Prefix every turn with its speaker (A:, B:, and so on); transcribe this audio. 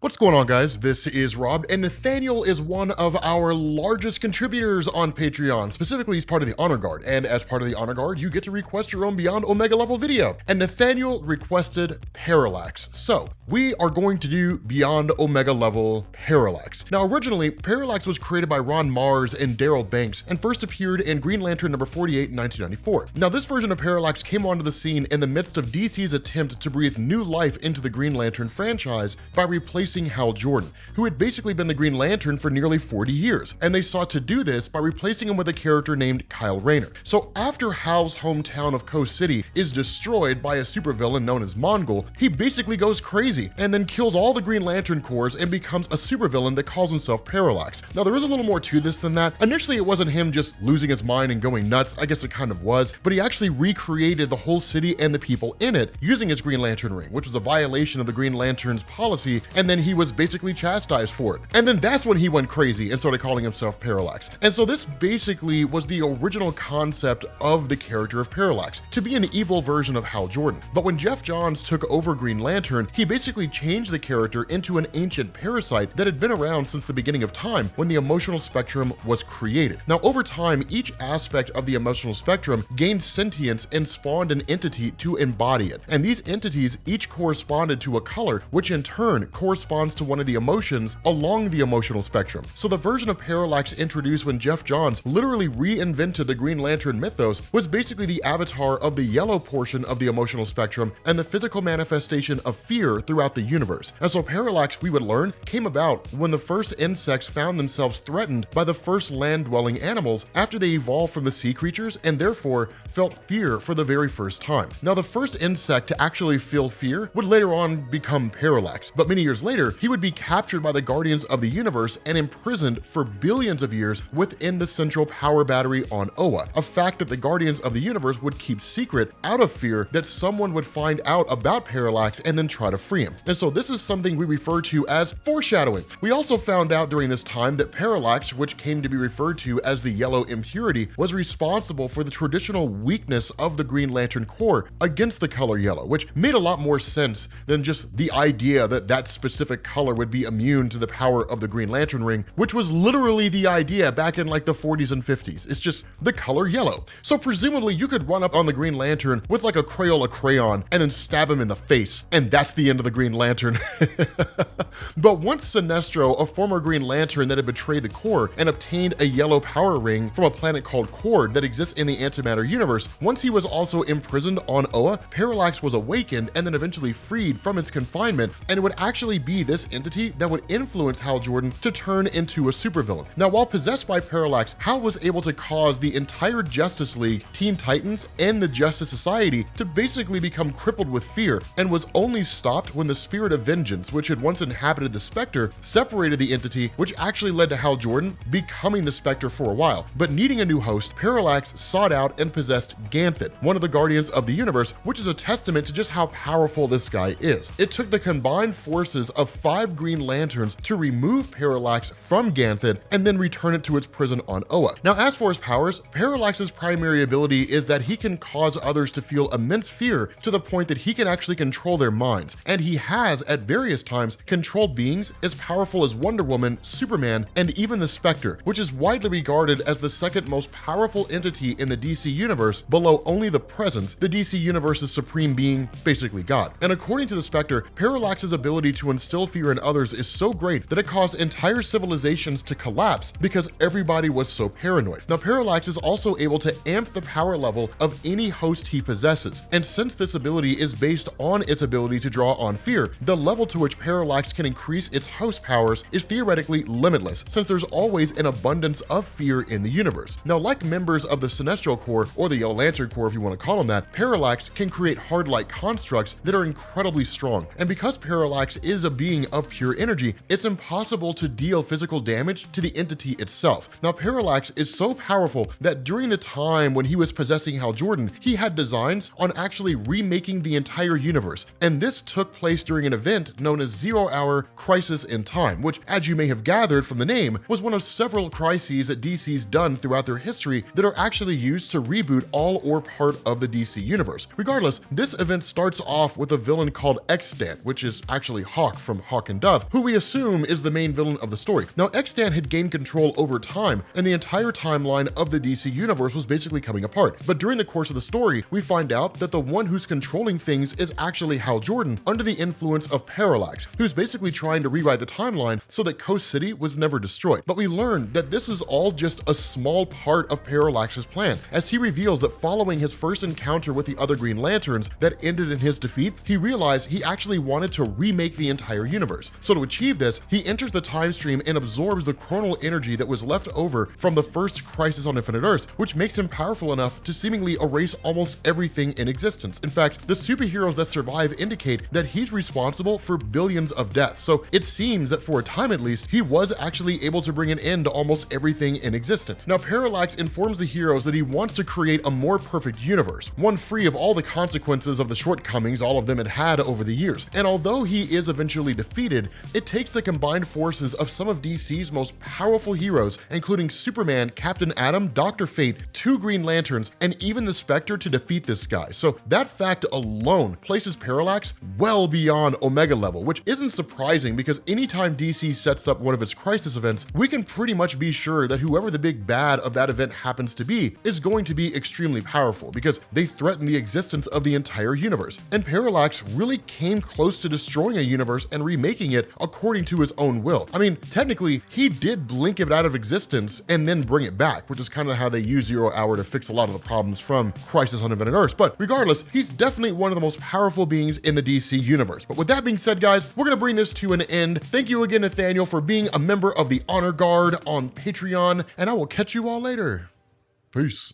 A: What's going on, guys? This is Rob, and Nathaniel is one of our largest contributors on Patreon. Specifically, he's part of the Honor Guard, and as part of the Honor Guard, you get to request your own Beyond Omega level video. And Nathaniel requested Parallax, so we are going to do Beyond Omega level Parallax. Now, originally, Parallax was created by Ron Mars and Daryl Banks, and first appeared in Green Lantern number 48 in 1994. Now, this version of Parallax came onto the scene in the midst of DC's attempt to breathe new life into the Green Lantern franchise by replacing Hal Jordan, who had basically been the Green Lantern for nearly 40 years, and they sought to do this by replacing him with a character named Kyle Rayner. So after Hal's hometown of Coast City is destroyed by a supervillain known as Mongol, he basically goes crazy and then kills all the Green Lantern Corps and becomes a supervillain that calls himself Parallax. Now, there is a little more to this than that. Initially, it wasn't him just losing his mind and going nuts. I guess it kind of was, but he actually recreated the whole city and the people in it using his Green Lantern ring, which was a violation of the Green Lantern's policy, and then he was basically chastised for it. And then that's when he went crazy and started calling himself Parallax. And so this basically was the original concept of the character of Parallax, to be an evil version of Hal Jordan. But when Geoff Johns took over Green Lantern, he basically changed the character into an ancient parasite that had been around since the beginning of time, when the emotional spectrum was created. Now, over time, each aspect of the emotional spectrum gained sentience and spawned an entity to embody it. And these entities each corresponded to a color, which in turn corresponds to one of the emotions along the emotional spectrum. So the version of Parallax introduced when Geoff Johns literally reinvented the Green Lantern mythos was basically the avatar of the yellow portion of the emotional spectrum and the physical manifestation of fear throughout the universe. And so Parallax, we would learn, came about when the first insects found themselves threatened by the first land-dwelling animals after they evolved from the sea creatures and therefore felt fear for the very first time. Now, the first insect to actually feel fear would later on become Parallax, but many years later, he would be captured by the Guardians of the Universe and imprisoned for billions of years within the central power battery on Oa, a fact that the Guardians of the Universe would keep secret out of fear that someone would find out about Parallax and then try to free him. And so this is something we refer to as foreshadowing. We also found out during this time that Parallax, which came to be referred to as the Yellow Impurity, was responsible for the traditional weakness of the Green Lantern Corps against the color yellow, which made a lot more sense than just the idea that that specific color would be immune to the power of the Green Lantern ring, which was literally the idea back in like the 40s and 50s. It's just the color yellow. So presumably you could run up on the Green Lantern with like a Crayola crayon and then stab him in the face, and that's the end of the Green Lantern. But once Sinestro, a former Green Lantern that had betrayed the Corps and obtained a yellow power ring from a planet called Cord that exists in the antimatter universe, once he was also imprisoned on Oa, Parallax was awakened and then eventually freed from its confinement, and it would actually be this entity that would influence Hal Jordan to turn into a supervillain. Now, while possessed by Parallax, Hal was able to cause the entire Justice League, Teen Titans, and the Justice Society to basically become crippled with fear, and was only stopped when the Spirit of Vengeance, which had once inhabited the Spectre, separated the entity, which actually led to Hal Jordan becoming the Spectre for a while. But needing a new host, Parallax sought out and possessed Gauntlet, one of the Guardians of the Universe, which is a testament to just how powerful this guy is. It took the combined forces of 5 Green Lanterns to remove Parallax from Gauntlet and then return it to its prison on Oa. Now, as for his powers, Parallax's primary ability is that he can cause others to feel immense fear to the point that he can actually control their minds, and he has at various times controlled beings as powerful as Wonder Woman, Superman, and even the Spectre, which is widely regarded as the second most powerful entity in the DC universe, below only the Presence, the DC universe's supreme being, basically God. And according to the Spectre, Parallax's ability to instill fear in others is so great that it caused entire civilizations to collapse because everybody was so paranoid. Now, Parallax is also able to amp the power level of any host he possesses, and since this ability is based on its ability to draw on fear, the level to which Parallax can increase its host powers is theoretically limitless, since there's always an abundance of fear in the universe. Now, like members of the Sinestro Corps, or the Yellow Lantern Corps if you want to call them that, Parallax can create hard-like constructs that are incredibly strong, and because Parallax is a being of pure energy, it's impossible to deal physical damage to the entity itself. Now, Parallax is so powerful that during the time when he was possessing Hal Jordan, he had designs on actually remaking the entire universe, and this took place during an event known as 0 Hour Crisis in Time, which, as you may have gathered from the name, was one of several crises that DC's done throughout their history that are actually used to reboot all or part of the DC universe. Regardless, this event starts off with a villain called Extant, which is actually Hawk from Hawk and Dove, who we assume is the main villain of the story. Now, Extant had gained control over time, and the entire timeline of the DC universe was basically coming apart. But during the course of the story, we find out that the one who's controlling things is actually Hal Jordan, under the influence of Parallax, who's basically trying to rewrite the timeline so that Coast City was never destroyed. But we learn that this is all just a small part of Parallax's plan, as he reveals that following his first encounter with the other Green Lanterns that ended in his defeat, he realized he actually wanted to remake the entire universe. So to achieve this, he enters the time stream and absorbs the chronal energy that was left over from the first Crisis on Infinite Earths, which makes him powerful enough to seemingly erase almost everything in existence. In fact, the superheroes that survive indicate that he's responsible for billions of deaths, so it seems that for a time at least, he was actually able to bring an end to almost everything in existence. Now, Parallax informs the heroes that he wants to create a more perfect universe, one free of all the consequences of the shortcomings all of them had had over the years. And although he is eventually defeated, it takes the combined forces of some of DC's most powerful heroes, including Superman, Captain Atom, Dr. Fate, 2 Green Lanterns, and even the Spectre to defeat this guy. So that fact alone places Parallax well beyond Omega level, which isn't surprising because anytime DC sets up one of its crisis events, we can pretty much be sure that whoever the big bad of that event happens to be is going to be extremely powerful because they threaten the existence of the entire universe. And Parallax really came close to destroying a universe and remaking it according to his own will. I mean, technically, he did blink it out of existence and then bring it back, which is kind of how they use Zero Hour to fix a lot of the problems from Crisis on Infinite Earths. But regardless, he's definitely one of the most powerful beings in the DC universe. But with that being said, guys, we're going to bring this to an end. Thank you again, Nathaniel, for being a member of the Honor Guard on Patreon, and I will catch you all later. Peace.